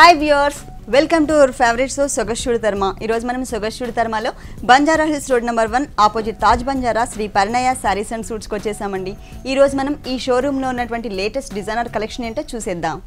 Hi viewers, welcome to our favourite show సొగస్టుడు తర్మ. ఈరోజు మనం సొగస్టుడు తర్మలో Banjara Hills road number 1 opposite Taj Banjara Shri Parinaya saris and సూట్స్కి వచ్చేసామండి. ఈరోజు మనం ఈ షోరూంలో ఉన్నటువంటి లేటెస్ట్ డిజైనర్ కలెక్షన్ ఏంటో చూసేద్దాం.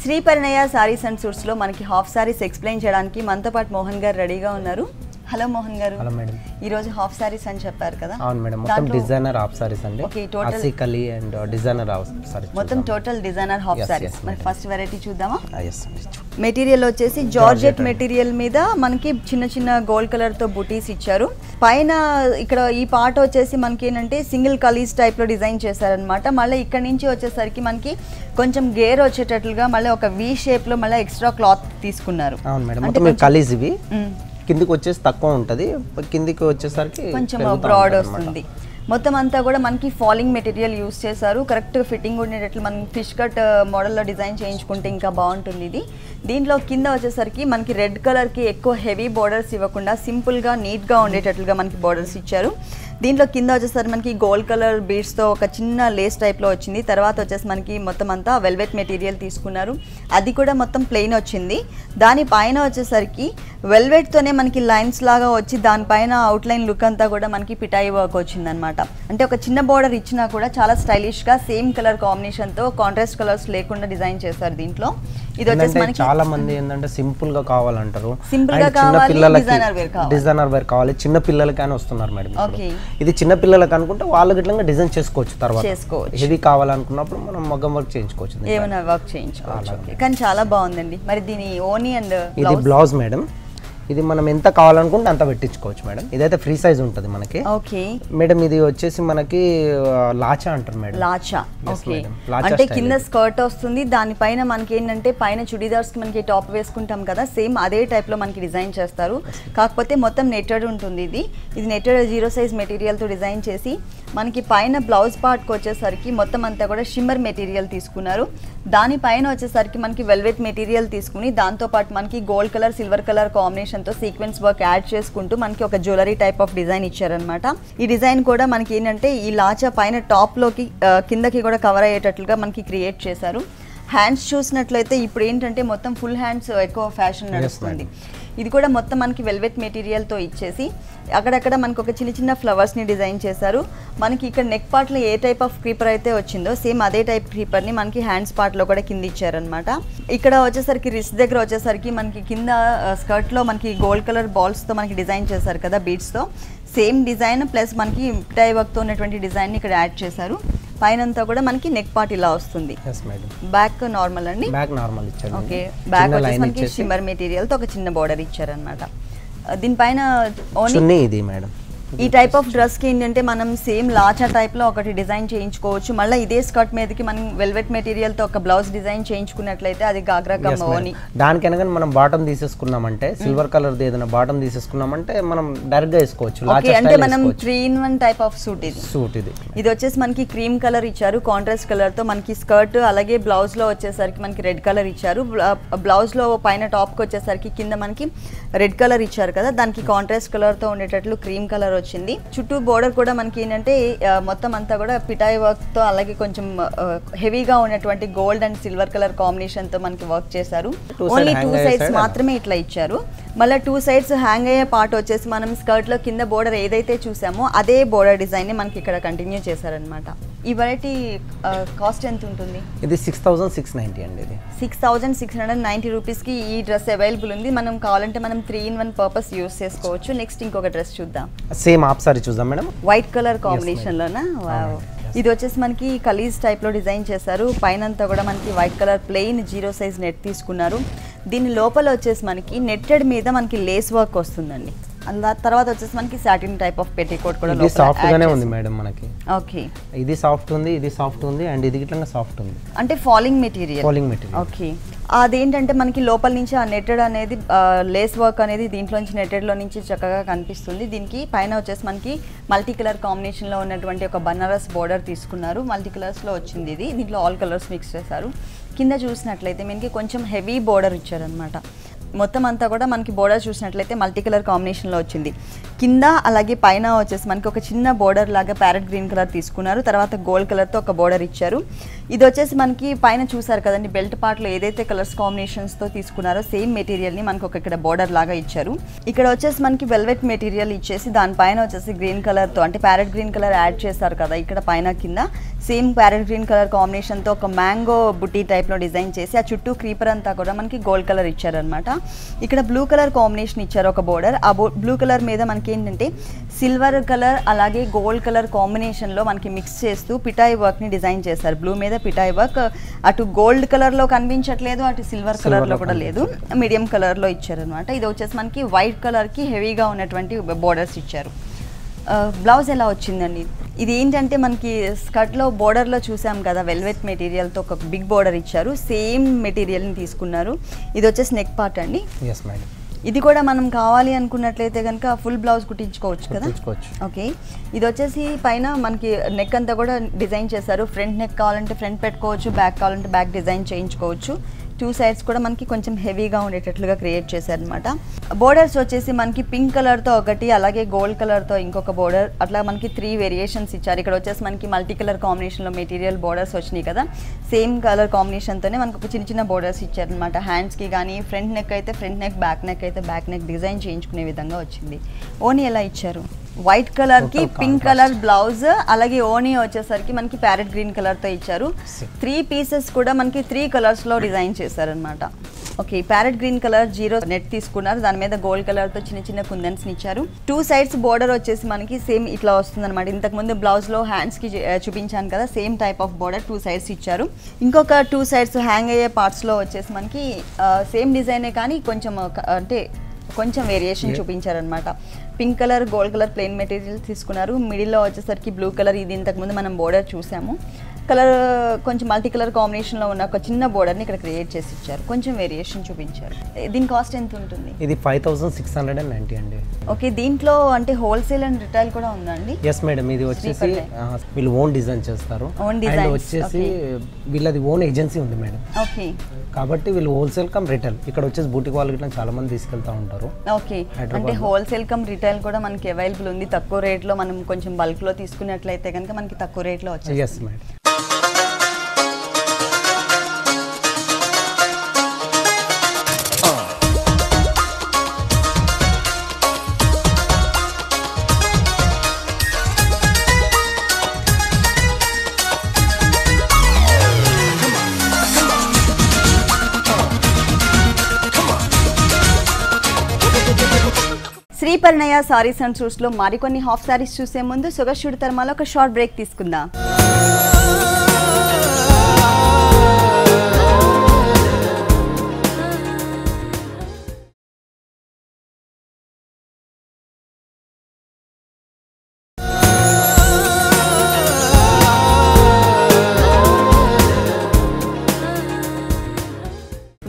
శ్రీ పరిణయ సారీస్ అండ్ సూట్స్ లో మనకి హాఫ్ సారీస్ ఎక్స్ప్లెయిన్ చేయడానికి మనతో పాటు మోహన్ గారు రెడీగా ఉన్నారు. హలో మోహన్ గారు. Hello madam. ఈ రోజు హాఫ్ సారీస్ అని చెప్పారు కదా? అవును మేడం, మొత్తం డిజైనర్ హాఫ్ సారీస్ అండి. ఓకే, టోటల్ అసికలి అండ్ డిజైనర్ హాఫ్ సారీస్ మొత్తం టోటల్ డిజైనర్ హాఫ్ సారీస్. మరి ఫస్ట్ వెరైటీ చూద్దామా? yes మెటీరియల్ వచ్చేసి జార్జెట్ మెటీరియల్ మీద మనకి చిన్న చిన్న గోల్డ్ కలర్ తో బూటీస్ ఇచ్చారు. పైన ఇక్కడ ఈ పార్ట్ వచ్చేసి మనకి ఏంటంటే సింగిల్ కలీస్ టైప్ లో డిజైన్ చేశారనమాట. మళ్ళీ ఇక్కడ నుంచి వచ్చేసరికి మనకి కొంచెం గేర్ వచ్చేటట్లుగా మళ్ళీ ఒక వి షేప్ లో మళ్ళీ ఎక్స్ట్రా క్లాత్ తీసుకున్నారు. అవును మేడం, మొత్తం కలీస్ ఇవి కిందికి వచ్చేసి తక్కువ ఉంటది, కిందికి వచ్చేసరికి కొంచెం బ్రాడ్ వస్తుంది. మొత్తం అంతా కూడా మనకి ఫాలింగ్ మెటీరియల్ యూస్ చేశారు. కరెక్ట్ ఫిట్టింగ్ ఉండేటట్లు మనం ఫిష్ కట్ మోడల్లో డిజైన్ చేయించుకుంటే ఇంకా బాగుంటుంది ఇది. దీంట్లో కింద వచ్చేసరికి మనకి రెడ్ కలర్కి ఎక్కువ హెవీ బోర్డర్స్ ఇవ్వకుండా సింపుల్గా నీట్గా ఉండేటట్లుగా మనకి బోర్డర్స్ ఇచ్చారు. దీంట్లో కింద వచ్చేసరికి మనకి గోల్డ్ కలర్ బీడ్స్తో ఒక చిన్న లేస్ టైప్లో వచ్చింది. తర్వాత వచ్చేసి మనకి మొత్తం అంతా వెల్వెట్ మెటీరియల్ తీసుకున్నారు, అది కూడా మొత్తం ప్లెయిన్ వచ్చింది. దానిపైన వచ్చేసరికి వెల్వెట్తోనే మనకి లైన్స్ లాగా వచ్చి దానిపైన అవుట్లైన్ లుక్ అంతా కూడా మనకి పిటాయి వర్క్ వచ్చింది అనమాట. అంటే ఒక చిన్న బోర్డర్ ఇచ్చినా కూడా చాలా స్టైలిష్గా సేమ్ కలర్ కాంబినేషన్తో కాంట్రాస్ట్ కలర్స్ లేకుండా డిజైన్ చేశారు దీంట్లో. ఇది వచ్చేసి మనకి చాలా మంది ఏంటంటే సింపుల్ గా కావాలంటారు, సింపుల్ గా కావాలి, డిజైనర్ వేర్ కావాలి, చిన్న పిల్లలకి అని వస్తున్నారు మేడం. ఓకే, ఇది చిన్న పిల్లలకి అనుకుంటే వాళ్ళకి ఇట్లా డిజైన్ చేసుకోవచ్చు, తర్వాత చేసుకోవచ్చు. హెవీ కావాలనుకున్నప్పుడు మనం మగ్గం వర్క్ చేయించుకోవచ్చు, ఏమైనా వర్క్ చేయించుకోవచ్చు. కానీ చాలా బాగుందండి. మరి దీని ఓనీ అండ్ ఇది బ్లౌజ్ మేడం. ఇది మనం ఎంత కావాలనుకుంటే అంత పెట్టించుకోవచ్చు మేడం. ఇదైతే ఫ్రీ సైజ్ ఉంటుంది మనకి. ఓకే మేడం, ఇది వచ్చేసి మనకి లాచా అంటారు మేడం. లాచా, ఓకే. అంటే కింద స్కర్ట్ వస్తుంది, దానిపైన మనకి ఏంటంటే పైన చుడీదార్స్ కి మనకి టాప్ వేసుకుంటాం కదా, సేమ్ అదే టైప్ లో మనకి డిజైన్ చేస్తారు. కాకపోతే మొత్తం నెట్టెడ్ ఉంటుంది. ఇది నెట్టెడ్ 0 సైజ్ మెటీరియల్ తో డిజైన్ చేసి మనకి పైన బ్లౌజ్ పార్ట్ కి వచ్చేసరికి మొత్తం అంతా కూడా షిమ్మర్ మెటీరియల్ తీసుకున్నారు. దానిపైన వచ్చేసరికి మనకి వెల్వెట్ మెటీరియల్ తీసుకుని దాంతో పాటు మనకి gold colour silver colour combination తో సీక్వెన్స్ వర్క్ యాడ్ చేసుకుంటూ మనకి ఒక జ్యువెలరీ టైప్ ఆఫ్ డిజైన్ ఇచ్చారనమాట. ఈ డిజైన్ కూడా మనకి ఏంటంటే ఈ లాచా పైన టాప్ లోకి కిందకి కూడా కవర్ అయ్యేటట్లుగా మనకి క్రియేట్ చేశారు. హ్యాండ్స్ చూసినట్లయితే ఇప్పుడు ఏంటంటే మొత్తం ఫుల్ హ్యాండ్స్ ఎక్కువ ఫ్యాషన్ నడుస్తుంది. ఇది కూడా మొత్తం మనకి వెల్వెట్ మెటీరియల్తో ఇచ్చేసి అక్కడక్కడ మనకు ఒక చిన్న చిన్న ఫ్లవర్స్ని డిజైన్ చేశారు. మనకి ఇక్కడ నెక్ పార్ట్లో ఏ టైప్ ఆఫ్ క్రీపర్ అయితే వచ్చిందో సేమ్ అదే టైప్ క్రీపర్ని మనకి హ్యాండ్స్ పార్ట్లో కూడా కింద ఇచ్చారనమాట. ఇక్కడ వచ్చేసరికి రిస్ట్ దగ్గర వచ్చేసరికి మనకి కింద స్కర్ట్లో మనకి గోల్డ్ కలర్ బాల్స్తో మనకి డిజైన్ చేశారు కదా బీడ్స్తో, సేమ్ డిజైన్ ప్లస్ మనకి టై వర్క్తో ఉన్నటువంటి డిజైన్ని ఇక్కడ యాడ్ చేశారు. పైనంతా కూడా మనకి నెక్ పార్ట్ ఇలా వస్తుంది. బ్యాక్ నార్మల్ అండి, బ్యాక్ నార్మల్ ఇచ్చారు. ఓకే, బ్యాక్ వచ్చేసి మనకి షిమ్మర్ మెటీరియల్ తో ఒక చిన్న బోర్డర్ ఇచ్చారనమాట. దీనిపైన ఓన్లీ ఇది మేడం. ఈ టైప్ ఆఫ్ డ్రెస్ కి ఏంటంటే మనం సేమ్ లాచా టైప్ లో ఒకటి డిజైన్ చేయించుకోవచ్చు. మళ్ళీ ఇదే స్కర్ట్ మీదకి మనం వెల్వెట్ మెటీరియల్ తో ఒక బ్లౌజ్ డిజైన్ చేయించుకున్నట్లయితే అది గాగ్రా కమ్ ఓని. దానికైనా మనం బాటమ్ తీసేసుకున్నామంటే సిల్వర్ కలర్ ఏదైనా బాటమ్ తీసేసుకున్నామంటే మనం డైరెక్ట్ గా వేసుకోవచ్చు. అంటే మనం 3-in-1 టైప్ ఆఫ్ సూట్ ఇది. ఇది వచ్చేసి మనకి క్రీమ్ కలర్ ఇచ్చారు కాంట్రాస్ట్ కలర్ తో. మనకి స్కర్ట్ అలాగే బ్లౌజ్ లో వచ్చేసరికి మనకి రెడ్ కలర్ ఇచ్చారు. బ్లౌజ్ లో పైన టాప్ కి వచ్చేసరికి కింద మనకి రెడ్ కలర్ ఇచ్చారు కదా, దానికి కాంట్రాస్ట్ కలర్ తో ఉండేటట్లు క్రీమ్ కలర్ వచ్చింది. చుట్టూ బోర్డర్ కూడా మనకి ఏంటంటే మొత్తం అంతా కూడా పిటాయి వర్క్ తో అలాగే కొంచెం హెవీగా ఉన్నటువంటి gold and silver colour combination తో మనకి వర్క్ చేశారు. ఓన్లీ 2 సైడ్స్ మాత్రమే ఇట్లా ఇచ్చారు. మళ్ళీ 2 సైడ్స్ హ్యాంగ్ అయ్యే పార్ట్ వచ్చేసి మనం స్కర్ట్ లో కింద బోర్డర్ ఏదైతే చూసామో అదే బోర్డర్ డిజైన్ ని మనకి ఇక్కడ కంటిన్యూ చేశారనమాట. ఈ వెరైటీ కాస్ట్ ఎంత ఉంటుంది? ఇది 6690 అండి. ఇది 6690 రూపీస్ కి ఈ డ్రెస్ అవైలబుల్ ఉంది. మనం కావాలంటే మనం 3-in-1 పర్పస్ యూస్ చేసుకోవచ్చు. నెక్స్ట్ ఇంకొక డ్రెస్ చూద్దాం. సేమ్ హాఫ్ సారీ చూద్దాం మేడం. వైట్ కలర్ కాంబినేషన్ లోనా? వావ్. ఇది వచ్చేసి మనకి కలీజ్ టైప్ లో డిజైన్ చేశారు. పైనంతా కూడా మనకి white colour plain 0 size net తీసుకున్నారు. దీని లోపల వచ్చేసి మనకి నెట్టెడ్ మీద మనకి లేస్ వర్క్ వస్తుందండి. తర్వాత వచ్చేసి మనకి సాటిన్ టైప్ ఆఫ్ పెట్టికోట్ కూడా ఇది సాఫ్ట్ గానే ఉంది మేడం మనకి. ఓకే, ఇది సాఫ్ట్ ఉంది, ఇది సాఫ్ట్ ఉంది అండ్ ఇది ఇట్లా సాఫ్ట్ ఉంది. అంటే falling material. Falling material. Okay, అదేంటంటే మనకి లోపల నుంచి ఆ నెట్టెడ్ అనేది లేస్ వర్క్ అనేది దీంట్లోంచి నెట్టెడ్లో నుంచి చక్కగా కనిపిస్తుంది. దీనికి పైన వచ్చేసి మనకి మల్టీ కలర్ కాంబినేషన్లో ఉన్నటువంటి ఒక బనారస్ బోర్డర్ తీసుకున్నారు. మల్టీ కలర్స్లో వచ్చింది ఇది. దీంట్లో ఆల్ కలర్స్ మిక్స్ చేశారు. కింద చూసినట్లయితే మనకి కొంచెం హెవీ బోర్డర్ ఇచ్చారనమాట. మొత్తం అంతా కూడా మనకి బోర్డర్ చూసినట్లయితే మల్టీ కలర్ కాంబినేషన్లో వచ్చింది. కింద అలాగే పైన వచ్చేసి మనకి ఒక చిన్న బోర్డర్ లాగా ప్యారెట్ గ్రీన్ కలర్ తీసుకున్నారు. తర్వాత గోల్డ్ కలర్తో ఒక బోర్డర్ ఇచ్చారు. ఇది వచ్చేసి మనకి పైన చూసారు కదండి, బెల్ట్ పార్ట్లో ఏదైతే కలర్స్ కాంబినేషన్స్తో తీసుకున్నారో సేమ్ మెటీరియల్ని మనకు ఒక ఇక్కడ బోర్డర్ లాగా ఇచ్చారు. ఇక్కడ వచ్చేసి మనకి వెల్వెట్ మెటీరియల్ ఇచ్చేసి దానిపైన వచ్చేసి గ్రీన్ కలర్తో అంటే ప్యారెట్ గ్రీన్ కలర్ యాడ్ చేశారు కదా, ఇక్కడ పైన కింద సేమ్ ప్యారెట్ గ్రీన్ కలర్ కాంబినేషన్తో ఒక మ్యాంగో బుట్టి టైప్లో డిజైన్ చేసి ఆ చుట్టూ క్రీపర్ అంతా కూడా మనకి గోల్డ్ కలర్ ఇచ్చారనమాట. ఇక్కడ బ్లూ కలర్ కాంబినేషన్ ఇచ్చారు ఒక బోర్డర్. ఆ బ్లూ కలర్ మీద మనకి ఏంటంటే సిల్వర్ కలర్ అలాగే గోల్డ్ కలర్ కాంబినేషన్లో మనకి మిక్స్ చేస్తూ పిటాయి వర్క్ని డిజైన్ చేశారు. బ్లూ మీద పిటాయి వర్క్ అటు గోల్డ్ కలర్లో కనిపించట్లేదు, అటు సిల్వర్ కలర్లో కూడా లేదు, మీడియం కలర్లో ఇచ్చారనమాట. ఇది వచ్చేసి మనకి వైట్ కలర్కి హెవీగా ఉన్నటువంటి బోర్డర్స్ ఇచ్చారు. బ్లౌజ్ ఎలా వచ్చిందండి? ఇది ఏంటంటే మనకి స్కర్ట్లో బోర్డర్లో చూసాం కదా, వెల్వెట్ మెటీరియల్తో ఒక బిగ్ బోర్డర్ ఇచ్చారు. సేమ్ మెటీరియల్ని తీసుకున్నారు. ఇది వచ్చేసి నెక్ పార్ట్ అండి. ఇది కూడా మనం కావాలి అనుకున్నట్లయితే కనుక ఫుల్ బ్లౌజ్ కుట్టించుకోవచ్చు కదా. ఓకే, ఇది వచ్చేసి పైన మనకి నెక్ అంతా కూడా డిజైన్ చేశారు. ఫ్రంట్ నెక్ కావాలంటే ఫ్రంట్ పెట్టుకోవచ్చు, బ్యాక్ కావాలంటే బ్యాక్ డిజైన్ చేయించుకోవచ్చు. టూ సైడ్స్ కూడా మనకి కొంచెం హెవీగా ఉండేటట్లుగా క్రియేట్ చేశారనమాట. బోర్డర్స్ వచ్చేసి మనకి పింక్ కలర్తో ఒకటి, అలాగే గోల్డ్ కలర్తో ఇంకొక బోర్డర్, అట్లా మనకి 3 వేరియేషన్స్ ఇచ్చారు. ఇక్కడ వచ్చేసి మనకి మల్టీ కలర్ కాంబినేషన్లో మెటీరియల్ బోర్డర్స్ వచ్చినాయి కదా, సేమ్ కలర్ కాంబినేషన్తోనే మనకు ఒక చిన్న చిన్న బోర్డర్స్ ఇచ్చారనమాట. హ్యాండ్స్కి కానీ ఫ్రంట్ నెక్ అయితే ఫ్రంట్ నెక్, బ్యాక్ నెక్ అయితే బ్యాక్ నెక్ డిజైన్ చేయించుకునే విధంగా వచ్చింది. ఓనీ ఎలా ఇచ్చారు? వైట్ కలర్ కి పింక్ కలర్ బ్లౌజ్, అలాగే ఓనీ వచ్చేసరికి మనకి ప్యారెట్ గ్రీన్ కలర్ తో ఇచ్చారు. 3 పీసెస్ కూడా మనకి 3 కలర్స్ లో డిజైన్ చేశారనమాట. Okay, parrot green colour 0 net తీసుకున్నారు. దాని మీద గోల్డ్ కలర్ తో చిన్న చిన్న కుందన్స్ ఇచ్చారు. 2 సైడ్స్ బోర్డర్ వచ్చేసి మనకి సేమ్ ఇట్లా వస్తుంది అనమాట. ఇంతకు ముందు బ్లౌజ్ లో హ్యాండ్స్ కి చూపించాను కదా, same type of border 2 sides ఇచ్చారు. ఇంకొక 2 సైడ్స్ హ్యాంగ్ అయ్యే పార్ట్స్ లో వచ్చేసి మనకి సేమ్ డిజైనే కానీ కొంచెం అంటే కొంచెం వేరియేషన్ చూపించారనమాట. Pink colour gold colour plain material తీసుకున్నారు. మిడిల్లో వచ్చేసరికి బ్లూ కలర్, ఇది ఇంతకుముందు మనం బోర్డర్ చూసాము. కలర్ కొంచెం మల్టీ కలర్ కాంబినేషన్లో ఉన్న ఒక చిన్న బోర్డర్ని ఇక్కడ క్రియేట్ చేసి ఇచ్చారు. కొంచెం వేరియేషన్ చూపించారు. దీని కాస్ట్ ఎంత ఉంటుంది? ఇది 5690 అండి. ఓకే, దీంట్లో అంటే హోల్సేల్ అండ్ రిటైల్ కూడా ఉందండి? ఎస్ మేడం, ఇది వచ్చేసి వీళ్ళు ఓన్ డిజైన్ చేస్తారు. ఓన్ డిజైన్ వచ్చేసి వీళ్ళది ఓన్ ఏజెన్సీ ఉంది మేడం. ఓకే, కాబట్టి వీళ్ళు హోల్సేల్ కమ్ రిటైల్, ఇక్కడ వచ్చేసి బూటిక్ వాళ్ళు ఇట్లా చాలా మంది తీసుకెళ్తా ఉంటారు. ఓకే, అంటే హోల్సేల్ కమ్ రిటైల్ కూడా మనకి అవైలబుల్ ఉంది. తక్కువ రేట్లో మనం కొంచెం బల్క్లో తీసుకున్నట్లయితే కనుక మనకి తక్కువ రేట్లో వచ్చేది. Yes madam. Shri Parinaya saris and సూట్స్లో మరికొన్ని హాఫ్ సారీస్ చూసే ముందు సుగశుడి తర్మాలో ఒక షార్ట్ బ్రేక్ తీసుకుందాం.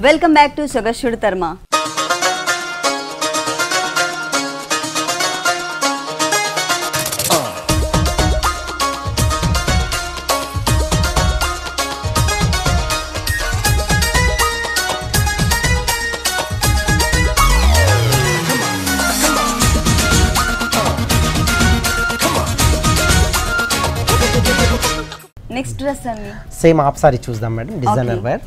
వెల్కమ్ బ్యాక్ టు సుగశుడి తర్మా. నెక్స్ట్ డ్రెస్ అండి, సేమ్ హాఫ్ సారీ చూద్దాం madam, designer wear.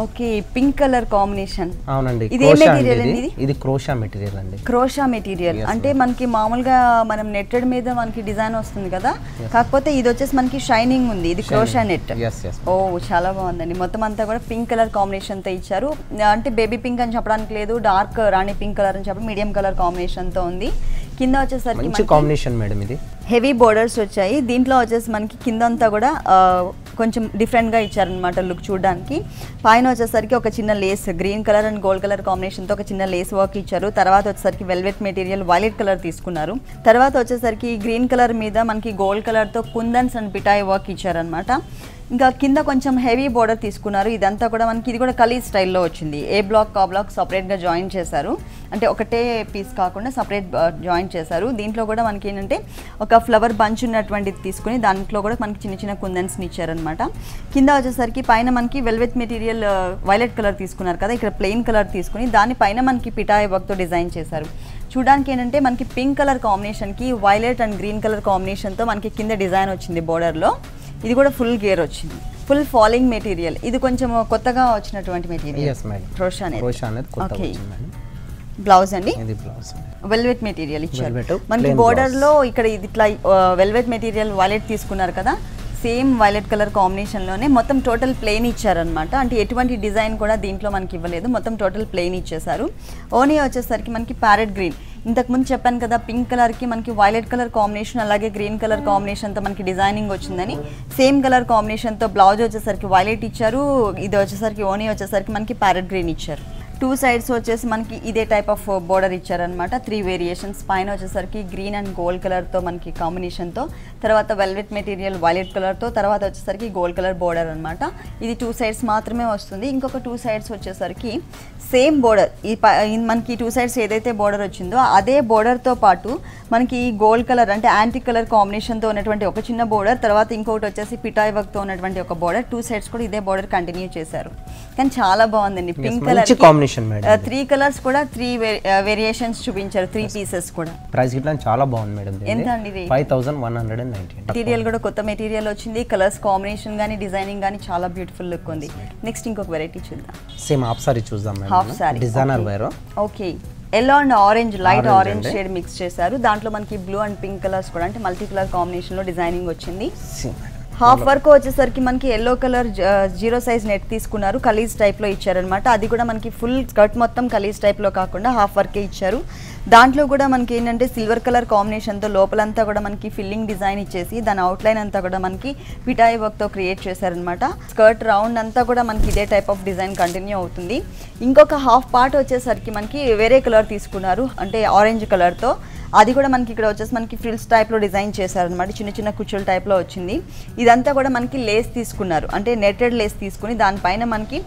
Okay, pink colour combination. అవునండి, ఇది ఏ మెటీరియల్ అండి? ఇది క్రోషా మెటీరియల్ అండి. క్రోషా మెటీరియల్ అంటే మనకి మామూలుగా మనం నెట్టెడ్ మీద మనకి డిజైన్ వస్తుంది కదా, కాకపోతే ఇది వచ్చేసి మనకి షైనింగ్ ఉంది. ఇది క్రోషా నెట్. ఓ, చాలా బాగుందండి. మొత్తం అంతా కూడా పింక్ కలర్ కాంబినేషన్ తో ఇచ్చారు. అంటే బేబీ పింక్ అని చెప్పడానికి లేదు, డార్క్ రాణి పింక్ కలర్ అని చెప్పడం, మీడియం కలర్ కాంబినేషన్ తో ఉంది. కింద వచ్చేసరికి మంచి కాంబినేషన్ మేడం, ఇది హెవీ బోర్డర్స్ వచ్చాయి. దీంట్లో వచ్చేసి మనకి కింద అంతా కూడా కొంచెం డిఫరెంట్గా ఇచ్చారనమాట లుక్ చూడడానికి. పైన వచ్చేసరికి ఒక చిన్న lace green colour and gold colour కాంబినేషన్తో ఒక చిన్న లేస్ వర్క్ ఇచ్చారు. తర్వాత వచ్చేసరికి వెల్వెట్ మెటీరియల్ వైలెట్ కలర్ తీసుకున్నారు. తర్వాత వచ్చేసరికి గ్రీన్ కలర్ మీద మనకి గోల్డ్ కలర్తో కుందన్స్ అండ్ పిటాయి వర్క్ ఇచ్చారనమాట. ఇంకా కింద కొంచెం హెవీ బోర్డర్ తీసుకున్నారు. ఇదంతా కూడా మనకి ఇది కూడా కలీ స్టైల్లో వచ్చింది. ఏ బ్లాక్ ఆ బ్లాక్ సపరేట్గా జాయిన్ చేశారు, అంటే ఒకటే పీస్ కాకుండా సపరేట్ జాయిన్ చేశారు. దీంట్లో కూడా మనకి ఏంటంటే ఒక ఫ్లవర్ బంచ్ ఉన్నటువంటిది తీసుకుని దాంట్లో కూడా మనకి చిన్న చిన్న కుందన్స్ని ఇచ్చారనమాట. కింద వచ్చేసరికి పైన మనకి వెల్వెట్ మెటీరియల్ వైలెట్ కలర్ తీసుకున్నారు కదా, ఇక్కడ ప్లెయిన్ కలర్ తీసుకుని దానిపైన మనకి పిటాయ్ వర్క్తో డిజైన్ చేశారు. చూడడానికి ఏంటంటే మనకి పింక్ కలర్ కాంబినేషన్కి వైలెట్ అండ్ గ్రీన్ కలర్ కాంబినేషన్తో మనకి కింద డిజైన్ వచ్చింది బోర్డర్లో. ఇది కూడా ఫుల్ గేర్ వచ్చింది, ఫుల్ ఫాలింగ్ మెటీరియల్. ఇది కొంచెం కొత్తగా వచ్చినటువంటి మెటీరియల్ క్రోషా అనేది. ఓకే, బ్లౌజ్ అండి, వెల్వెట్ మెటీరియల్ ఇచ్చారు మనకి బోర్డర్ లో. ఇక్కడ ఇది ఇట్లా వెల్వెట్ మెటీరియల్ వైలెట్ తీసుకున్నారు కదా, సేమ్ వైలెట్ కలర్ కాంబినేషన్లోనే మొత్తం టోటల్ ప్లెయిన్ ఇచ్చారనమాట. అంటే ఎటువంటి డిజైన్ కూడా దీంట్లో మనకి ఇవ్వలేదు, మొత్తం టోటల్ ప్లెయిన్ ఇచ్చేసారు. ఓనీ వచ్చేసరికి మనకి ప్యారెట్ గ్రీన్, ఇంతకుముందు చెప్పాను కదా పింక్ కలర్కి మనకి వైలెట్ కలర్ కాంబినేషన్ అలాగే గ్రీన్ కలర్ కాంబినేషన్తో మనకి డిజైనింగ్ వచ్చిందని. సేమ్ కలర్ కాంబినేషన్తో బ్లౌజ్ వచ్చేసరికి వైలెట్ ఇచ్చారు, ఇది వచ్చేసరికి ఓనీ వచ్చేసరికి మనకి ప్యారెట్ గ్రీన్ ఇచ్చారు. టూ సైడ్స్ వచ్చేసి మనకి ఇదే టైప్ ఆఫ్ బోర్డర్ ఇచ్చారనమాట. 3 వేరియేషన్స్. పైన వచ్చేసరికి గ్రీన్ అండ్ గోల్డ్ కలర్తో మనకి కాంబినేషన్తో, తర్వాత వెల్వెట్ మెటీరియల్ వైలెట్ కలర్తో, తర్వాత వచ్చేసరికి గోల్డ్ కలర్ బోర్డర్ అనమాట. ఇది 2 సైడ్స్ మాత్రమే వస్తుంది. ఇంకొక 2 సైడ్స్ వచ్చేసరికి సేమ్ బోర్డర్, మనకి 2 సైడ్స్ ఏదైతే బోర్డర్ వచ్చిందో అదే బోర్డర్తో పాటు మనకి గోల్డ్ కలర్ అంటే యాంటిక్ కలర్ కాంబినేషన్తో ఉన్నటువంటి ఒక చిన్న బోర్డర్, తర్వాత ఇంకొకటి వచ్చేసి పిటాయ్ వర్క్తో ఉన్నటువంటి ఒక బోర్డర్. 2 సైడ్స్ కూడా ఇదే బోర్డర్ కంటిన్యూ చేశారు. కానీ చాలా బాగుందండి. పింక్ కలర్ 3 కలర్స్ కూడా 3 వేరియేషన్స్ చూపించారు, 3 పీసెస్ కూడా. ప్రైస్ గిట్లా చాలా బాగుంది మేడం. ఎంత అండి? 5190. మెటీరియల్ కూడా కొత్త మెటీరియల్ వచ్చింది. కలర్స్ కాంబినేషన్ గానీ డిజైనింగ్ గానీ చాలా బ్యూటిఫుల్ లుక్ ఉంది. నెక్స్ట్ ఇంకొక వెరైటీ చూద్దాం. సేమ్ హాఫ్ సారీ చూద్దాం madam. Half sari designer wear. Okay, yellow and orange, light orange shade mix చేశారు. దాంట్లో మనకి బ్లూ అండ్ పింక్ కలర్స్ కూడా అంటే మల్టీ కలర్ కాంబినేషన్ లో డిజైనింగ్ వచ్చింది. హాఫ్ వర్క్ వచ్చేసరికి మనకి ఎల్లో కలర్ 0 సైజ్ నెట్ తీసుకున్నారు, కలీజ్ టైప్లో ఇచ్చారనమాట. అది కూడా మనకి ఫుల్ స్కర్ట్ మొత్తం కలీజ్ టైప్లో కాకుండా హాఫ్ వర్కే ఇచ్చారు. దాంట్లో కూడా మనకి ఏంటంటే సిల్వర్ కలర్ కాంబినేషన్తో లోపలంతా కూడా మనకి ఫిల్లింగ్ డిజైన్ ఇచ్చేసి దాని అవుట్లైన్ అంతా కూడా మనకి పిటాయి వర్క్తో క్రియేట్ చేశారనమాట. స్కర్ట్ రౌండ్ అంతా కూడా మనకి ఇదే టైప్ ఆఫ్ డిజైన్ కంటిన్యూ అవుతుంది. ఇంకొక హాఫ్ పార్ట్ వచ్చేసరికి మనకి వేరే కలర్ తీసుకున్నారు, అంటే ఆరెంజ్ కలర్తో. అది కూడా మనకి ఇక్కడ వచ్చేసి మనకి ఫ్రిల్స్ టైప్లో డిజైన్ చేశారనమాట, చిన్న చిన్న కుచ్చుల టైప్లో వచ్చింది. ఇదంతా కూడా మనకి లేస్ తీసుకున్నారు, అంటే నెట్టెడ్ లేస్ తీసుకుని దానిపైన మనకి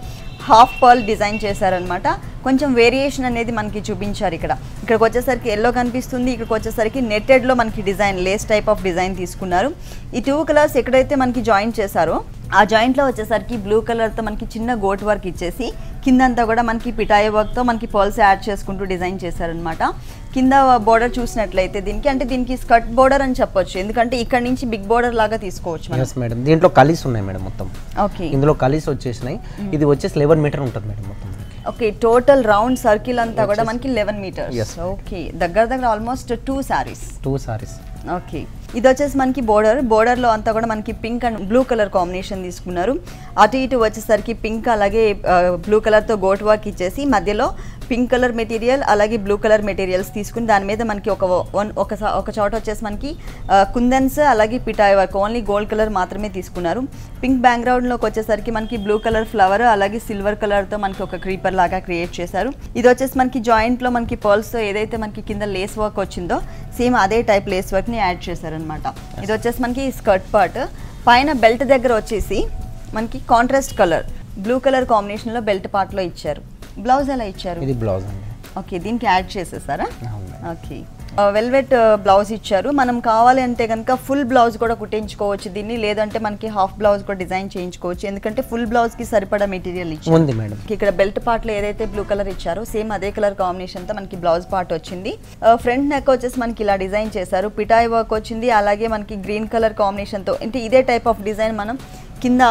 హాఫ్ పర్ల్ డిజైన్ చేశారనమాట. కొంచెం వేరియేషన్ అనేది మనకి చూపించారు. ఇక్కడికి వచ్చేసరికి ఎల్లో కనిపిస్తుంది, ఇక్కడికి వచ్చేసరికి నెట్టెడ్లో మనకి design Lay's type of design తీసుకున్నారు. ఈ 2 కలర్స్ ఎక్కడైతే మనకి జాయిన్ చేశారో ఆ జాయింట్లో వచ్చేసరికి బ్లూ కలర్తో మనకి చిన్న గోట్ వర్క్ ఇచ్చేసి కిందంతా కూడా మనకి పిటాయి వర్క్తో మనకి పర్ల్స్ యాడ్ చేసుకుంటూ డిజైన్ చేశారనమాట. కింద బోర్డర్ చూసినట్లయితే దీనికి స్కర్ట్ బోర్డర్ అని చెప్పొచ్చు, ఎందుకంటే ఇక్కడ నుంచి బిగ్ బోర్డర్ లాగా తీసుకోవచ్చు మేడం. దీంట్లో కలీస్ ఉన్నాయి మేడం మొత్తం. ఓకే, ఇందులో కలీస్ వచ్చేసినాయి. ఇది వచ్చేసి 11 మీటర్ ఉంటుంది మేడం మొత్తం. ఓకే, టోటల్ రౌండ్ సర్కిల్ అంతా కూడా మనకి 11 మీటర్స్. ఓకే, దగ్గర ఆల్మోస్ట్ 2 సారీస్. ఓకే, ఇది వచ్చేసి మనకి బోర్డర్లో అంతా కూడా మనకి pink and blue colour combination తీసుకున్నారు. అటు ఇటు వచ్చేసరికి పింక్ అలాగే బ్లూ కలర్తో గోట్ వర్క్ ఇచ్చేసి మధ్యలో పింక్ కలర్ మెటీరియల్ అలాగే బ్లూ కలర్ మెటీరియల్స్ తీసుకుని దాని మీద మనకి ఒక చోట వచ్చేసి మనకి కుందన్స్ అలాగే పిటాయి వర్క్ ఓన్లీ గోల్డ్ కలర్ మాత్రమే తీసుకున్నారు. పింక్ బ్యాక్గ్రౌండ్లోకి వచ్చేసరికి మనకి బ్లూ కలర్ ఫ్లవర్ అలాగే సిల్వర్ కలర్తో మనకి ఒక క్రీపర్ లాగా క్రియేట్ చేశారు. ఇది వచ్చేసి మనకి జాయింట్లో మనకి పర్ల్స్తో ఏదైతే మనకి కింద లేస్ వర్క్ వచ్చిందో సేమ్ అదే టైప్ లేస్ వర్క్ని యాడ్ చేశారనమాట. ఇది వచ్చేసి మనకి స్కర్ట్ పార్ట్. పైన బెల్ట్ దగ్గర వచ్చేసి మనకి కాంట్రాస్ట్ కలర్ బ్లూ కలర్ కాంబినేషన్లో బెల్ట్ పార్ట్లో ఇచ్చారు. బ్లౌజ్ ఎలా ఇచ్చారు? ఇది బ్లౌజ్ అండి. ఓకే, దీనికి యాడ్ చేసేసారా? ఓకే, వెల్వెట్ బ్లౌజ్ ఇచ్చారు. మనం కావాలి అంటే కనుక ఫుల్ బ్లౌజ్ కూడా కుట్టించుకోవచ్చు దీన్ని, లేదంటే మనకి హాఫ్ బ్లౌజ్ కూడా డిజైన్ చేయించుకోవచ్చు, ఎందుకంటే ఫుల్ బ్లౌజ్ కి సరిపడా మెటీరియల్ ఇచ్చారు మేడం. ఇక్కడ బెల్ట్ పార్ట్ లో ఏదైతే బ్లూ కలర్ ఇచ్చారో సేమ్ అదే కలర్ కాంబినేషన్ తో మనకి బ్లౌజ్ పార్ట్ వచ్చింది. ఫ్రంట్ నెక్ వచ్చేసి మనకి ఇలా డిజైన్ చేశారు, పిటాయి వర్క్ వచ్చింది, అలాగే మనకి గ్రీన్ కలర్ కాంబినేషన్ తో, అంటే ఇదే టైప్ ఆఫ్ డిజైన్ మనం కింద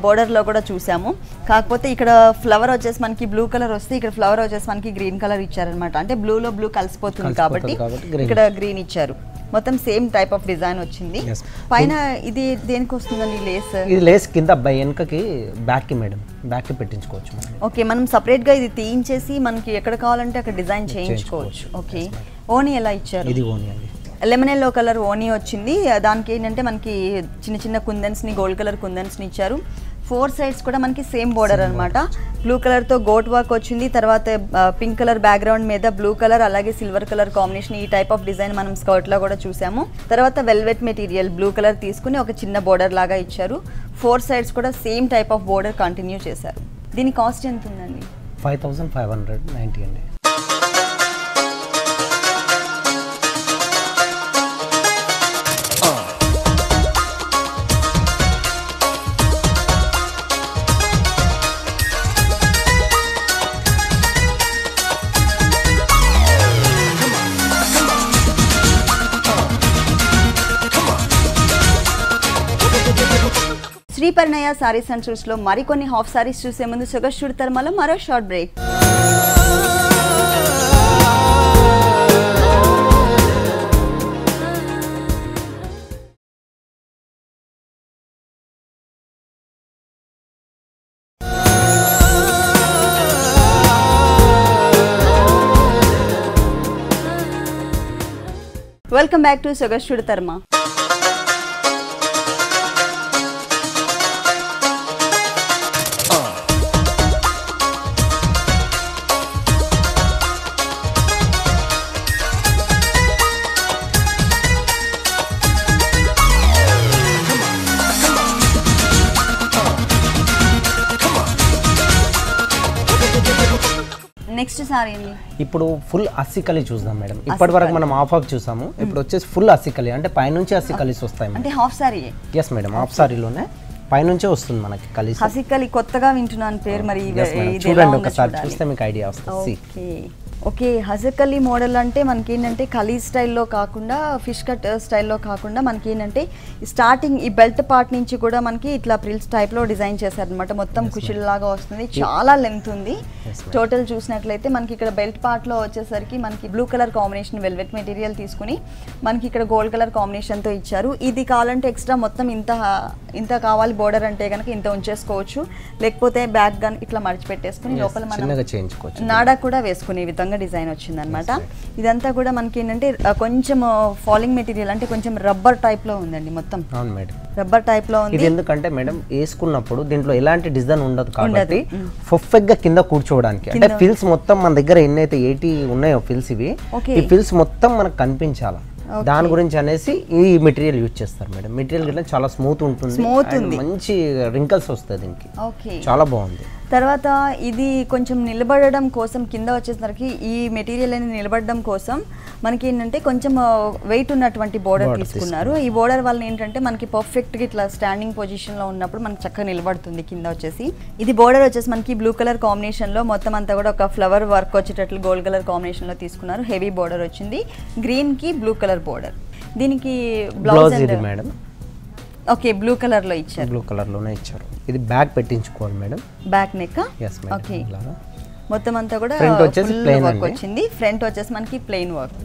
బోర్డర్లో కూడా చూసాము. కాకపోతే ఇక్కడ ఫ్లవర్ వచ్చేసి మనకి బ్లూ కలర్ వస్తే ఇక్కడ ఫ్లవర్ వచ్చేసి మనకి గ్రీన్ కలర్ ఇచ్చారనమాట, అంటే బ్లూలో బ్లూ కలిసిపోతుంది కాబట్టి ఇక్కడ గ్రీన్ ఇచ్చారు. మొత్తం సేమ్ టైప్ ఆఫ్ డిజైన్ వచ్చింది. పైన ఇది దేనికి వస్తుందండి లేస్? ఇది లేస్ కింద వెనకకి బ్యాక్ కి మేడం, బ్యాక్ కి పెట్టించుకోవచ్చు. ఓకే, మనం సపరేట్ గా ఇది తీయించేసి మనకి ఎక్కడ కావాలంటే అక్కడ డిజైన్ చేయించుకోవచ్చు. ఓకే, ఓనీ ఎలా ఇచ్చారు? ఇది ఓనీ అండి. లెమన్ ఎల్లో కలర్ ఓనీ వచ్చింది. దానికి ఏంటంటే మనకి చిన్న చిన్న కుందన్స్ని గోల్డ్ కలర్ కుందన్స్ని ఇచ్చారు. 4 సైడ్స్ కూడా మనకి సేమ్ బోర్డర్ అన్నమాట. బ్లూ కలర్ తో గోట్ వర్క్ వచ్చింది, తర్వాత పింక్ కలర్ బ్యాక్గ్రౌండ్ మీద బ్లూ కలర్ అలాగే సిల్వర్ కలర్ కాంబినేషన్. ఈ టైప్ ఆఫ్ డిజైన్ మనం స్కర్ట్ లో కూడా చూసాము. తర్వాత వెల్వెట్ మెటీరియల్ బ్లూ కలర్ తీసుకుని ఒక చిన్న బోర్డర్ లాగా ఇచ్చారు. 4 సైడ్స్ కూడా same type of border continue చేశారు. దీని కాస్ట్ ఎంత ఉందండి? 5590 అండి. శ్రీ పరిణయ సారీస్ అండ్ షూట్స్ లో మరికొన్ని హాఫ్ సారీస్ చూసే ముందు సుగర్ షూట్ తర్మలో మరో short break. Welcome back to సుగర్ షూట్ తర్మ. నెక్స్ట్ సారీ అండి. ఇప్పుడు ఫుల్ అస్సికలి చూద్దాం మేడం. ఇప్పటి వరకు మనం హాఫ్ చూసాము, ఇప్పుడు వచ్చేసి ఫుల్ అస్సికలి అంటే పైనుంచి అస్సికలీస్ వస్తాయి. అంటే half sari? Yes madam, half సారీలోనే పైనుంచే వస్తుంది మనకి కలిసి. అస్సికలి కొత్తగా వింటున్నాను పేరు, మరి చూడండి ఒకసారి చూస్తే మీకు ఐడియా వస్తుంది. ఓకే, హజకలి మోడల్ అంటే మనకి ఏంటంటే కలీ స్టైల్లో కాకుండా ఫిష్ కట్ స్టైల్లో కాకుండా మనకి ఏంటంటే స్టార్టింగ్ ఈ బెల్ట్ పార్ట్ నుంచి కూడా మనకి ఇట్లా ప్రిల్స్ టైప్లో డిజైన్ చేశారనమాట. మొత్తం కుషిల్ లాగా వస్తుంది, చాలా లెంత్ ఉంది. టోటల్ చూసినట్లయితే మనకి ఇక్కడ బెల్ట్ పార్ట్లో వచ్చేసరికి మనకి blue colour combination velvet material తీసుకుని మనకి ఇక్కడ గోల్డ్ కలర్ కాంబినేషన్తో ఇచ్చారు. ఇది కావాలంటే ఎక్స్ట్రా మొత్తం ఇంత కావాలి బోర్డర్ అంటే కనుక ఇంత ఉంచేసుకోవచ్చు, లేకపోతే బ్యాక్ గన్ ఇట్లా మడిచిపెట్టేసుకుని లోపల మనం నాడా కూడా వేసుకునే విధంగా డిజైన్ వచ్చింది అనమాట. ఇదంతా కూడా మనకి ఏంటంటే కొంచెం ఫాలింగ్ మెటీరియల్ అంటే కొంచెం రబ్బర్ టైప్ లో ఉందండి మొత్తం. అవును మేడం, రబ్బర్ టైప్ లో ఉంది. ఇది ఎందుకంటే మేడం వేసుకున్నప్పుడు దీంట్లో ఎలాంటి డిజైన్ ఉండదు కాబట్టి పర్ఫెక్ట్ గా కింద కూర్చోవడానికి, అంటే ఫిల్స్ మొత్తం మన దగ్గర ఎన్నైతే 80 ఉన్నాయో ఫిల్స్, ఇవి ఈ ఫిల్స్ మొత్తం మనకు కనిపించాలి. దాని గురించి అనేసి ఈ మెటీరియల్ యూజ్ చేస్తారు మేడం. మెటీరియల్ గిట్లా చాలా స్మూత్ ఉంటుంది, మంచి రింకల్స్ వస్తాయి దీనికి, చాలా బాగుంది. తర్వాత ఇది కొంచెం నిలబడడం కోసం కింద వచ్చేసరికి ఈ మెటీరియల్ అనేది నిలబడడం కోసం మనకి ఏంటంటే కొంచెం వెయిట్ ఉన్నటువంటి బోర్డర్ తీసుకున్నారు. ఈ బోర్డర్ వల్ల ఏంటంటే మనకి పర్ఫెక్ట్గా ఇట్లా స్టాండింగ్ పొజిషన్లో ఉన్నప్పుడు మనకి చక్కగా నిలబడుతుంది. కింద వచ్చేసి ఇది బోర్డర్ వచ్చేసి మనకి బ్లూ కలర్ కాంబినేషన్లో మొత్తం అంతా కూడా ఒక ఫ్లవర్ వర్క్ వచ్చేటట్లు గోల్డ్ కలర్ కాంబినేషన్లో తీసుకున్నారు. హెవీ బోర్డర్ వచ్చింది, గ్రీన్కి బ్లూ కలర్ బోర్డర్. దీనికి blouse madam okay blue colour లో ఇచ్చారు, బ్లూ కలర్ లోనే ఇచ్చారు. ఇది బ్యాక్ పెట్టించుకోవాలి మేడం, బ్యాక్ నెక్. ఓకే, మొత్తం అంతా కూడా ఫ్రంట్ వచ్చేసి ప్లెయిన్ వర్క్ వచ్చింది. ఫ్రంట్ వచ్చేసి మనకి ప్లెయిన్ వర్క్.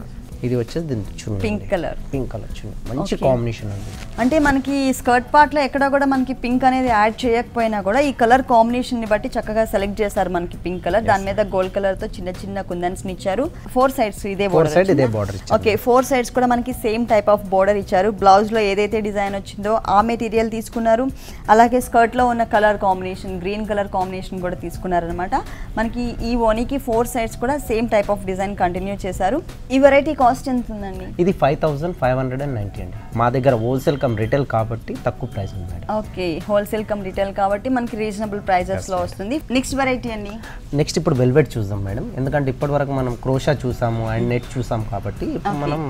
ఇది వచ్చేసి దీని చున్నీ పింక్ కలర్, పింక్ కలర్ చున్నీ, మంచి కాంబినేషన్ ఉంది. అంటే మనకి స్కర్ట్ పార్ట్ లో ఎక్కడ కూడా మనకి పింక్ అనేది యాడ్ చేయకపోయినా కూడా ఈ కలర్ కాంబినేషన్ ని బట్టి చక్కగా సెలెక్ట్ చేశారు. మనకి పింక్ కలర్, దాని మీద గోల్డ్ కలర్ తో చిన్న చిన్న కుందన్స్ ని ఇచ్చారు. 4 సైడ్స్ ఇదే బోర్డర్. ఓకే, 4 సైడ్స్ కూడా మనకి సేమ్ టైప్ ఆఫ్ బోర్డర్ ఇచ్చారు. బ్లౌజ్ లో ఏదైతే డిజైన్ వచ్చిందో ఆ మెటీరియల్ తీసుకున్నారు. అలాగే స్కర్ట్ లో ఉన్న colour combination green colour combination కూడా తీసుకున్నారు అనమాట. మనకి ఈ ఓనికి 4 సైడ్స్ కూడా same type of design continue చేశారు. ఈ వెరైటీ కాస్ట్ ఎంత ఉందండి? ఇది 5590 అండి. మా దగ్గర హోల్సేల్ కమ్ రిటైల్ కాబట్టి తక్కువ ప్రైస్ ఉంది madam. Okay, wholesale come retail కాబట్టి మనకి రీజనబుల్ ప్రైజెస్ లో వస్తుంది. నెక్స్ట్ వెరైటీ అండి. నెక్స్ట్ ఇప్పుడు వెల్వెట్ చూద్దాం మేడం. ఎందుకంటే ఇప్పటి వరకు మనం క్రోషా చూసాము అండ్ నెట్ చూసాం కాబట్టి ఇప్పుడు మనం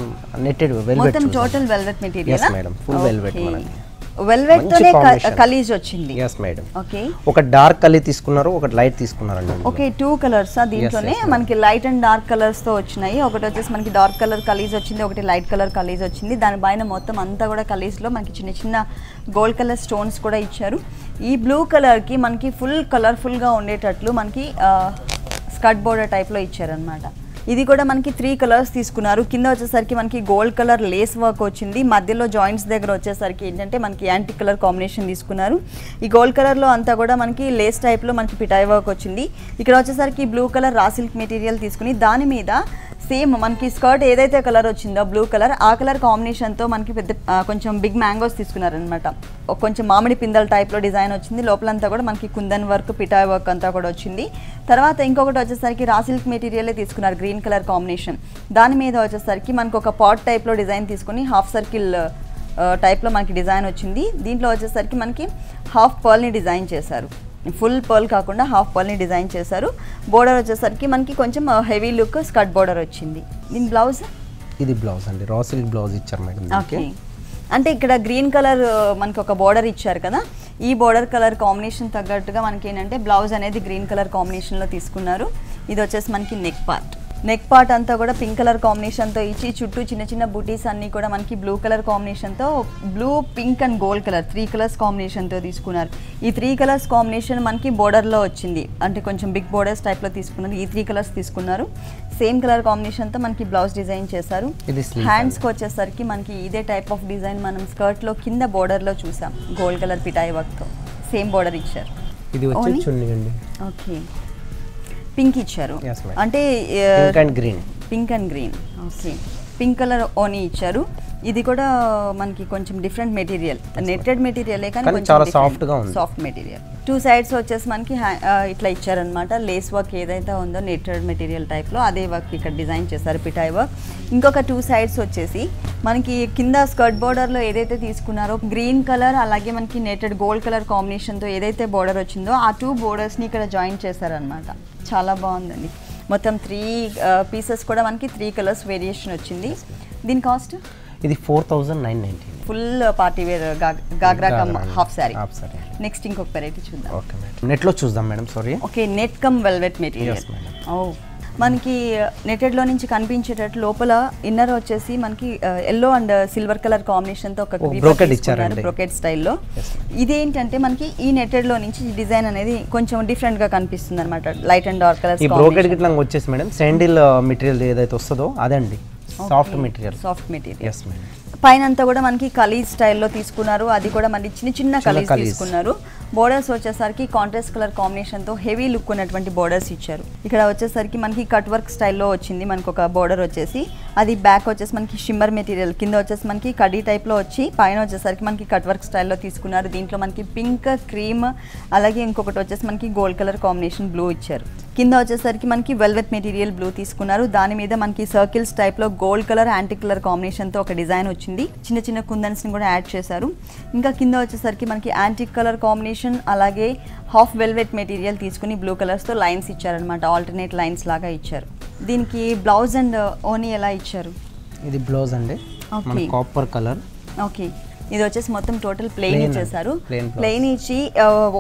నెట్టెడ్ వెల్వెట్ మొత్తం total velvet material madam, full velvet మనకి. వెల్వెట్ తోనే కలీజ్ వచ్చింది. yes madam. ఓకే, ఒక డార్క్ కలీ తీసుకున్నారు, ఒక లైట్ తీసుకున్నారండి. ఓకే, 2 కలర్స్ దీంట్లోనే మనకి లైట్ అండ్ డార్క్ కలర్స్ తో వచ్చినాయి. ఒకటి వచ్చేసి మనకి డార్క్ కలర్ కలీజ్ వచ్చింది, ఒకటి లైట్ కలర్ కలీజ్ వచ్చింది. దానిపైన మొత్తం అంతా కూడా కలీజ్ లో మనకి చిన్న చిన్న గోల్డ్ కలర్ స్టోన్స్ కూడా ఇచ్చారు. ఈ బ్లూ కలర్ కి మనకి ఫుల్ కలర్ఫుల్ గా ఉండేటట్లు మనకి స్కర్ట్ బోర్డర్ టైప్ లో ఇచ్చారనమాట. ఇది కూడా మనకి 3 కలర్స్ తీసుకున్నారు. కింద వచ్చేసరికి మనకి గోల్డ్ కలర్ లేస్ వర్క్ వచ్చింది. మధ్యలో జాయింట్స్ దగ్గర వచ్చేసరికి ఏంటంటే మనకి యాంటిక్ కలర్ కాంబినేషన్ తీసుకున్నారు. ఈ గోల్డ్ కలర్లో అంతా కూడా మనకి లేస్ టైప్లో మనకి పిటాయి వర్క్ వచ్చింది. ఇక్కడ వచ్చేసరికి blue colour raw silk material తీసుకుని దాని మీద సేమ్ మనకి స్కర్ట్ ఏదైతే కలర్ వచ్చిందో బ్లూ కలర్, ఆ కలర్ కాంబినేషన్తో మనకి పెద్ద కొంచెం బిగ్ మ్యాంగోస్ తీసుకున్నారనమాట. కొంచెం మామిడి పిందల టైప్లో డిజైన్ వచ్చింది. లోపలంతా కూడా మనకి కుందన్ వర్క్, పిటాయ్ వర్క్ అంతా కూడా వచ్చింది. తర్వాత ఇంకొకటి వచ్చేసరికి రా సిల్క్ మెటీరియలే తీసుకున్నారు, గ్రీన్ కలర్ కాంబినేషన్. దాని మీద వచ్చేసరికి మనకు ఒక పాట్ టైప్లో డిజైన్ తీసుకుని హాఫ్ సర్కిల్ టైప్లో మనకి డిజైన్ వచ్చింది. దీంట్లో వచ్చేసరికి మనకి హాఫ్ పర్ల్ని డిజైన్ చేశారు. ఫుల్ పర్ల్ కాకుండా హాఫ్ పర్ల్ని డిజైన్ చేశారు. బోర్డర్ వచ్చేసరికి మనకి కొంచెం హెవీ లుక్ స్కర్ట్ బోర్డర్ వచ్చింది. దీని బ్లౌజ్, ఇది బ్లౌజ్ అండి, రా సిల్క్ బ్లౌజ్ ఇచ్చారు మేడం. ఓకే, అంటే ఇక్కడ గ్రీన్ కలర్ మనకి ఒక బోర్డర్ ఇచ్చారు కదా, ఈ బోర్డర్ కలర్ కాంబినేషన్ తగ్గట్టుగా మనకి ఏంటంటే బ్లౌజ్ అనేది గ్రీన్ కలర్ కాంబినేషన్లో తీసుకున్నారు. ఇది వచ్చేసి మనకి నెక్ పార్ట్ అంతా కూడా పింక్ కలర్ కాంబినేషన్తో ఇచ్చి చుట్టూ చిన్న చిన్న బూటీస్ అన్నీ కూడా మనకి బ్లూ కలర్ కాంబినేషన్తో, blue, pink and gold colour 3 colours కాంబినేషన్తో తీసుకున్నారు. ఈ 3 కలర్స్ కాంబినేషన్ మనకి బోర్డర్లో వచ్చింది, అంటే కొంచెం బిగ్ బోర్డర్స్ టైప్లో తీసుకున్నారు. ఈ 3 కలర్స్ తీసుకున్నారు. సేమ్ కలర్ కాంబినేషన్తో మనకి బ్లౌజ్ డిజైన్ చేశారు. హ్యాండ్స్కి వచ్చేసరికి మనకి ఇదే టైప్ ఆఫ్ డిజైన్ మనం స్కర్ట్లో కింద బోర్డర్లో చూసాం, గోల్డ్ కలర్ పిటాయి వర్క్తో సేమ్ బోర్డర్ ఇచ్చారు. ఇది వచ్చి చున్నీ అండి. ఓకే, పింక్ ఇచ్చారు, అంటే pink and green. Okay, pink colour ఓనీ ఇచ్చారు. ఇది కూడా మనకి కొంచెం డిఫరెంట్ మెటీరియల్, నెట్టెడ్ మెటీరియలే కానీ చాలా సాఫ్ట్గా ఉంది, సాఫ్ట్ మెటీరియల్. 2 సైడ్స్ వచ్చేసి మనకి ఇట్లా ఇచ్చారనమాట. లేస్ వర్క్ ఏదైతే ఉందో నెట్టెడ్ మెటీరియల్ టైప్లో అదే వర్క్ ఇక్కడ డిజైన్ చేశారు, పిటాయి వర్క్. ఇంకొక 2 సైడ్స్ వచ్చేసి మనకి కింద స్కర్ట్ బోర్డర్లో ఏదైతే తీసుకున్నారో గ్రీన్ కలర్, అలాగే మనకి నెట్టెడ్ గోల్డ్ కలర్ కాంబినేషన్తో ఏదైతే బోర్డర్ వచ్చిందో ఆ 2 బోర్డర్స్ని ఇక్కడ జాయిన్ చేశారనమాట. చాలా బాగుందండి. మొత్తం 3 పీసెస్ కూడా మనకి 3 కలర్స్ వేరియేషన్ వచ్చింది. దీని కాస్ట్ ఇది 4990. Full party wear ghagra cum half sari. Next ఇంకొక వెరైటీ చూద్దాం. ఓకే మేడం, నెట్లో చూద్దాం madam. Sorry, okay, net cum velvet material. ఓ, మనకి నెట్టెడ్లో నుంచి కనిపించేటట్టు లోపల ఇన్నర్ వచ్చేసి మనకి ఎల్లో అండ్ సిల్వర్ కలర్ కాంబినేషన్తో ఒక బ్రోకెట్ స్టైల్లో. ఇదేంటంటే మనకి ఈ నెట్టెడ్లో నుంచి డిజైన్ అనేది కొంచెం డిఫరెంట్గా కనిపిస్తుంది అనమాట, లైట్ అండ్ డార్క్ కలర్. ఈ బ్రోకెట్ గిట్లా వచ్చేసి మేడం శాండిల్ మెటీరియల్ ఏదైతే వస్తుందో అదండి, సాఫ్ట్ మెటీరియల్. yes madam. పైన అంతా కూడా మనకి కలీజ్ స్టైల్లో తీసుకున్నారు. అది కూడా మనకి చిన్న చిన్న కలీజ్ తీసుకున్నారు. బోర్డర్స్ వచ్చేసరికి కాంట్రాస్ట్ కలర్ కాంబినేషన్తో హెవీ లుక్ ఉన్నటువంటి బోర్డర్స్ ఇచ్చారు. ఇక్కడ వచ్చేసరికి మనకి కట్ వర్క్ స్టైల్లో వచ్చింది మనకు ఒక బోర్డర్ వచ్చేసి. అది బ్యాక్ వచ్చేసి మనకి షిమ్మర్ మెటీరియల్, కింద వచ్చేసి మనకి కడీ టైప్లో వచ్చి పైన వచ్చేసరికి మనకి కట్ వర్క్ స్టైల్లో తీసుకున్నారు. దీంట్లో మనకి పింక్, క్రీమ్, అలాగే ఇంకొకటి వచ్చేసి మనకి గోల్డ్ కలర్ కాంబినేషన్ బ్లూ ఇచ్చారు. కింద వచ్చేసరికి మనకి వెల్వెట్ మెటీరియల్ బ్లూ తీసుకున్నారు. దాని మీద మనకి సర్కిల్స్ టైప్లో గోల్డ్ కలర్, యాంటిక్ కలర్ కాంబినేషన్తో ఒక డిజైన్ వచ్చింది. చిన్న చిన్న కుందన్స్ని కూడా యాడ్ చేశారు. ఇంకా కింద వచ్చేసరికి మనకి యాంటిక్ కలర్ కాంబినేషన్, అలాగే హాఫ్ వెల్వెట్ మెటీరియల్ తీసుకుని బ్లూ కలర్స్తో లైన్స్ ఇచ్చారనమాట, ఆల్టర్నేట్ లైన్స్ లాగా ఇచ్చారు. దీనికి బ్లౌజ్ అండ్ ఓనీ ఎలా ఇచ్చారు? ఇది బ్లౌజ్ అండి, కాపర్ కలర్. ఓకే, ఇది వచ్చేసి మొత్తం టోటల్ ప్లెయిన్ ఇచ్చేసారు. ప్లెయిన్ ఇచ్చి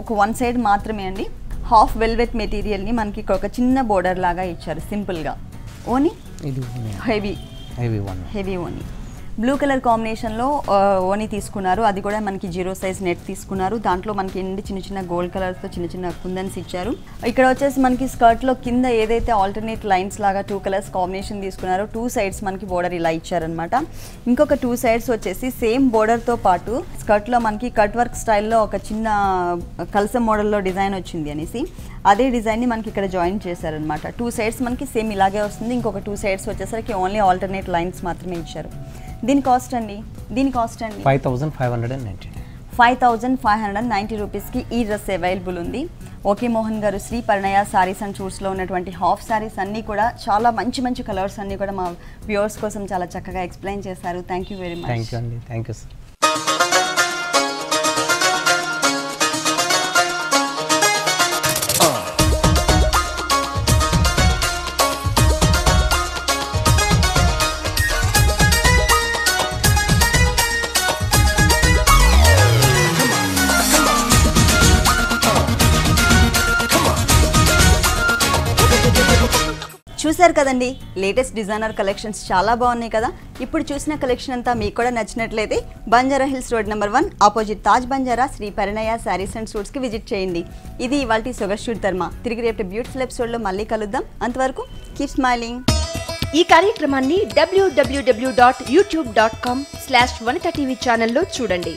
ఒక 1 సైడ్ మాత్రమే అండి హాఫ్ వెల్వెట్ మెటీరియల్ని మనకి ఒక చిన్న బోర్డర్ లాగా ఇచ్చారు సింపుల్గా. ఓనీ హెవీ ఓనీ బ్లూ కలర్ కాంబినేషన్లో ఓనీ తీసుకున్నారు. అది కూడా మనకి 0 సైజ్ నెట్ తీసుకున్నారు. దాంట్లో మనకి చిన్న చిన్న గోల్డ్ కలర్స్తో చిన్న చిన్న కుందన్స్ ఇచ్చారు. ఇక్కడ వచ్చేసి మనకి స్కర్ట్లో కింద ఏదైతే ఆల్టర్నేట్ లైన్స్ లాగా 2 కలర్స్ కాంబినేషన్ తీసుకున్నారో 2 సైడ్స్ మనకి బోర్డర్ ఇలా ఇచ్చారనమాట. ఇంకొక 2 సైడ్స్ వచ్చేసి సేమ్ బోర్డర్తో పాటు స్కర్ట్లో మనకి కట్ వర్క్ స్టైల్లో ఒక చిన్న కల్సం మోడల్లో డిజైన్ వచ్చింది అనేసి అదే డిజైన్ని మనకి ఇక్కడ జాయిన్ చేశారనమాట. 2 సైడ్స్ మనకి సేమ్ ఇలాగే వస్తుంది. ఇంకొక 2 సైడ్స్ వచ్చేసరికి ఓన్లీ ఆల్టర్నేట్ లైన్స్ మాత్రమే ఇచ్చారు. దీని కాస్ట్ అండి 5590 రూపీస్కి ఈ డ్రెస్ అవైలబుల్ ఉంది. ఓకే మోహన్ గారు, శ్రీ పరిణయ సారీస్ అండ్ షూట్స్లో ఉన్నటువంటి హాఫ్ సారీస్ అన్నీ కూడా చాలా మంచి మంచి కలర్స్ అన్నీ కూడా మా వ్యూవర్స్ కోసం చాలా చక్కగా ఎక్స్ప్లెయిన్ చేశారు. Thank you very much. Thank you అండి. Thank you sir. చూసారు కదండి, లేటెస్ట్ డిజైనర్ కలెక్షన్స్ చాలా బాగున్నాయి కదా. ఇప్పుడు చూసిన కలెక్షన్ అంతా మీకు కూడా నచ్చినట్లయితే Banjara Hills road number 1 opposite Taj Banjara Shri Parinaya saris and సూట్స్కి విజిట్ చేయండి. ఇది ఇవాల్టి సొగస్యూడ్ ధర్మ. తిరిగి రేపు బ్యూటిఫుల్ ఎపిసోడ్లో మళ్ళీ కలుద్దాం. అంతవరకు కీప్ స్మైలింగ్. ఈ కార్యక్రమాన్ని www.youtube.com/vanitatv ఛానల్లో చూడండి.